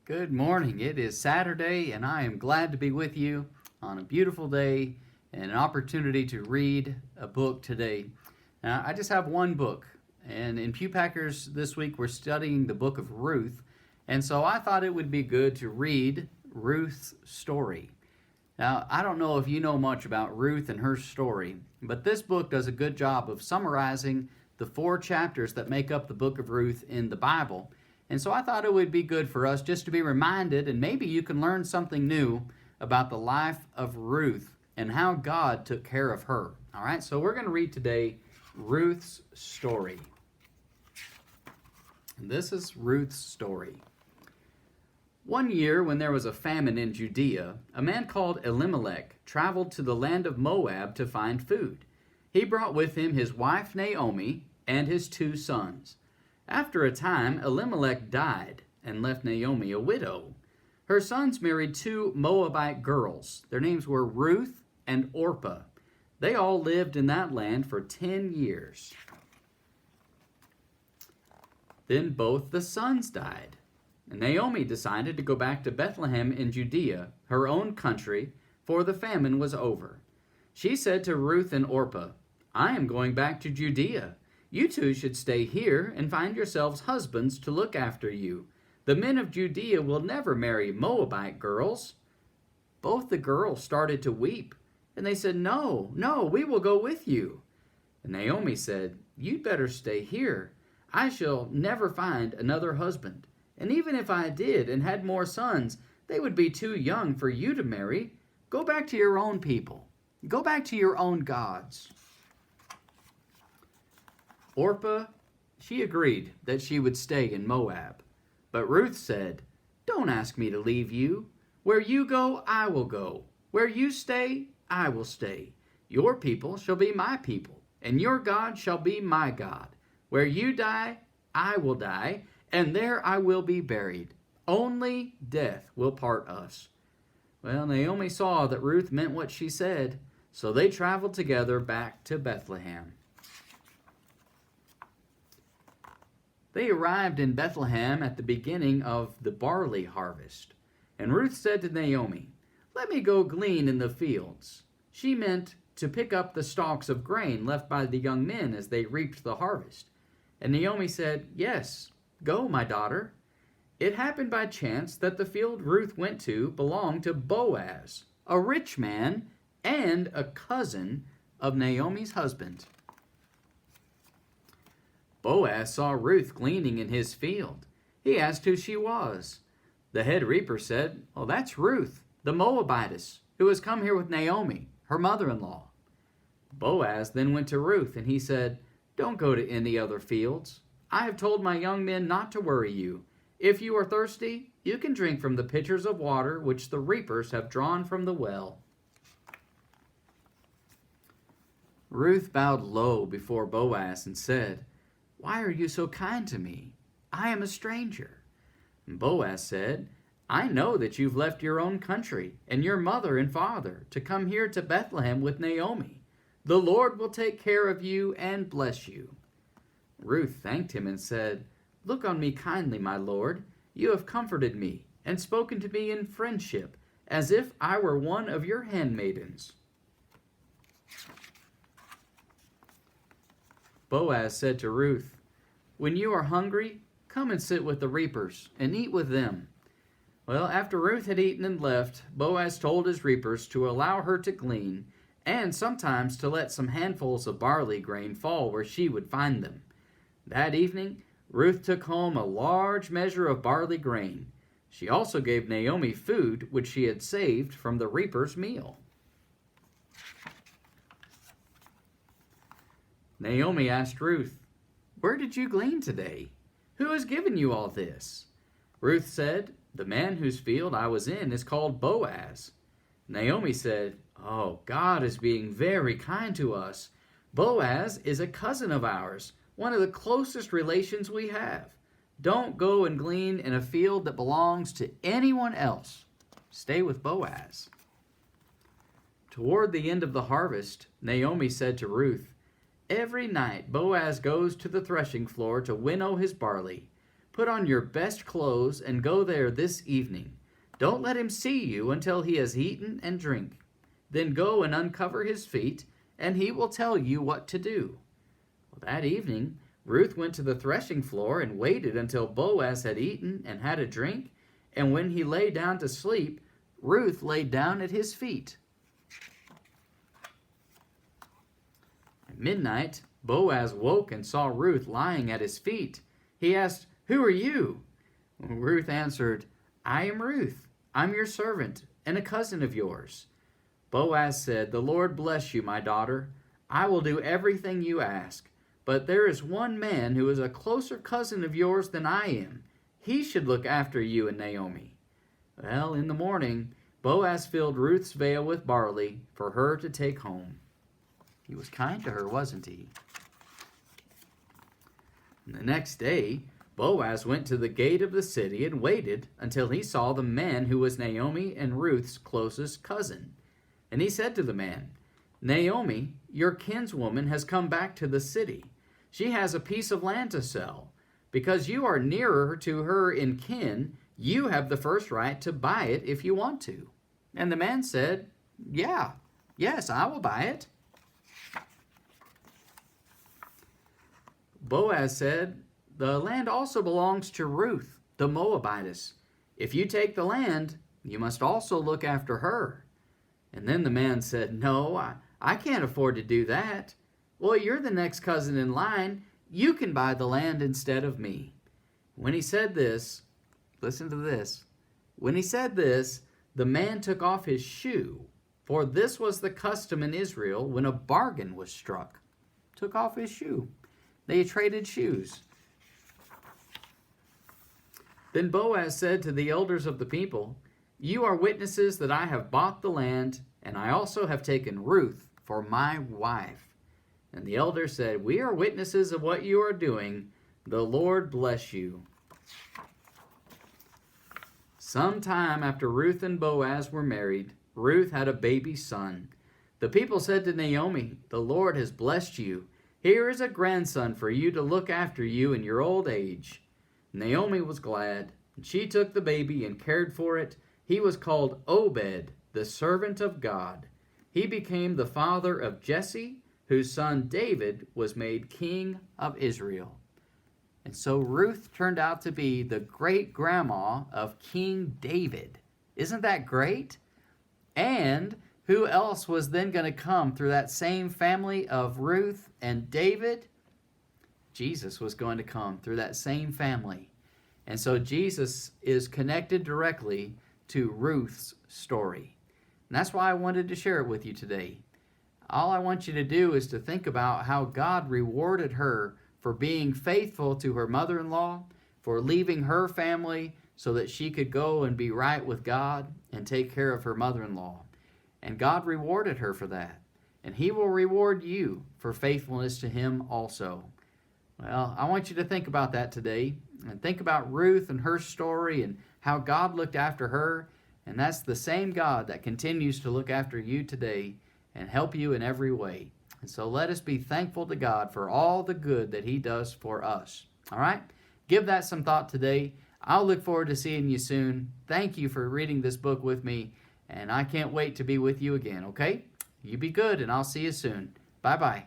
Good morning. It is Saturday, and I am glad to be with you on a beautiful day and an opportunity to read a book today. Now, I just have one book, and in Pew Packers this week we're studying the book of Ruth, and so I thought it would be good to read Ruth's story. Now, I don't know if you know much about Ruth and her story, but this book does a good job of summarizing the four chapters that make up the book of Ruth in the Bible. And so I thought it would be good for us just to be reminded, and maybe you can learn something new about the life of Ruth and how God took care of her. All right, so we're going to read today Ruth's story. And this is Ruth's story. One year, when there was a famine in Judea, a man called Elimelech traveled to the land of Moab to find food. He brought with him his wife Naomi and his 2 sons. After a time, Elimelech died and left Naomi a widow. Her sons married 2 Moabite girls. Their names were Ruth and Orpah. They all lived in that land for 10 years. Then both the sons died. And Naomi decided to go back to Bethlehem in Judea, her own country, for the famine was over. She said to Ruth and Orpah, "I am going back to Judea. You 2 should stay here and find yourselves husbands to look after you. The men of Judea will never marry Moabite girls." Both the girls started to weep, and they said, No, we will go with you." And Naomi said, "You'd better stay here. I shall never find another husband. And even if I did and had more sons, they would be too young for you to marry. Go back to your own people. Go back to your own gods." Orpah, she agreed that she would stay in Moab. But Ruth said, "Don't ask me to leave you. Where you go, I will go. Where you stay, I will stay. Your people shall be my people, and your God shall be my God. Where you die, I will die, and there I will be buried. Only death will part us." Well, Naomi saw that Ruth meant what she said, so they traveled together back to Bethlehem. They arrived in Bethlehem at the beginning of the barley harvest. And Ruth said to Naomi, "Let me go glean in the fields." She meant to pick up the stalks of grain left by the young men as they reaped the harvest. And Naomi said, "Yes, go, my daughter." It happened by chance that the field Ruth went to belonged to Boaz, a rich man and a cousin of Naomi's husband. Boaz saw Ruth gleaning in his field. He asked who she was. The head reaper said, "Oh, that's Ruth, the Moabitess, who has come here with Naomi, her mother-in-law." Boaz then went to Ruth, and he said, "Don't go to any other fields. I have told my young men not to worry you. If you are thirsty, you can drink from the pitchers of water which the reapers have drawn from the well." Ruth bowed low before Boaz and said, "Why are you so kind to me? I am a stranger." And Boaz said, "I know that you've left your own country and your mother and father to come here to Bethlehem with Naomi. The Lord will take care of you and bless you." Ruth thanked him and said, "Look on me kindly, my lord. You have comforted me and spoken to me in friendship, as if I were one of your handmaidens." Boaz said to Ruth, "When you are hungry, come and sit with the reapers and eat with them." Well, after Ruth had eaten and left, Boaz told his reapers to allow her to glean, and sometimes to let some handfuls of barley grain fall where she would find them. That evening, Ruth took home a large measure of barley grain. She also gave Naomi food which she had saved from the reaper's meal. Naomi asked Ruth, "Where did you glean today? Who has given you all this?" Ruth said, "The man whose field I was in is called Boaz." Naomi said, "Oh, God is being very kind to us. Boaz is a cousin of ours, one of the closest relations we have. Don't go and glean in a field that belongs to anyone else. Stay with Boaz." Toward the end of the harvest, Naomi said to Ruth, "Every night Boaz goes to the threshing floor to winnow his barley. Put on your best clothes and go there this evening. Don't let him see you until he has eaten and drink. Then go and uncover his feet, and he will tell you what to do." Well, that evening, Ruth went to the threshing floor and waited until Boaz had eaten and had a drink, and when he lay down to sleep, Ruth laid down at his feet. At midnight, Boaz woke and saw Ruth lying at his feet. He asked, "Who are you?" Ruth answered, "I am Ruth. I'm your servant and a cousin of yours." Boaz said, "The Lord bless you, my daughter. I will do everything you ask. But there is one man who is a closer cousin of yours than I am. He should look after you and Naomi." Well, in the morning, Boaz filled Ruth's veil with barley for her to take home. He was kind to her, wasn't he? And the next day, Boaz went to the gate of the city and waited until he saw the man who was Naomi and Ruth's closest cousin. And he said to the man, "Naomi, your kinswoman, has come back to the city. She has a piece of land to sell. Because you are nearer to her in kin, you have the first right to buy it if you want to." And the man said, Yes, I will buy it." Boaz said, "The land also belongs to Ruth, the Moabitess. If you take the land, you must also look after her." And then the man said, "No, I can't afford to do that." "Well, you're the next cousin in line. You can buy the land instead of me." When he said this, listen to this. When he said this, the man took off his shoe, for this was the custom in Israel when a bargain was struck. Took off his shoe. They traded shoes. Then Boaz said to the elders of the people, "You are witnesses that I have bought the land, and I also have taken Ruth for my wife." And the elders said, "We are witnesses of what you are doing. The Lord bless you." Some time after Ruth and Boaz were married, Ruth had a baby son. The people said to Naomi, "The Lord has blessed you. Here is a grandson for you to look after you in your old age." Naomi was glad, and she took the baby and cared for it. He was called Obed, the servant of God. He became the father of Jesse, whose son David was made king of Israel. And so Ruth turned out to be the great-grandma of King David. Isn't that great? And who else was then going to come through that same family of Ruth and David? Jesus was going to come through that same family. And so Jesus is connected directly to Ruth's story. And that's why I wanted to share it with you today. All I want you to do is to think about how God rewarded her for being faithful to her mother-in-law, for leaving her family so that she could go and be right with God and take care of her mother-in-law. And God rewarded her for that. And He will reward you for faithfulness to Him also. Well, I want you to think about that today. And think about Ruth and her story and how God looked after her. And that's the same God that continues to look after you today and help you in every way. And so let us be thankful to God for all the good that He does for us. All right? Give that some thought today. I'll look forward to seeing you soon. Thank you for reading this book with me. And I can't wait to be with you again, okay? You be good, and I'll see you soon. Bye-bye.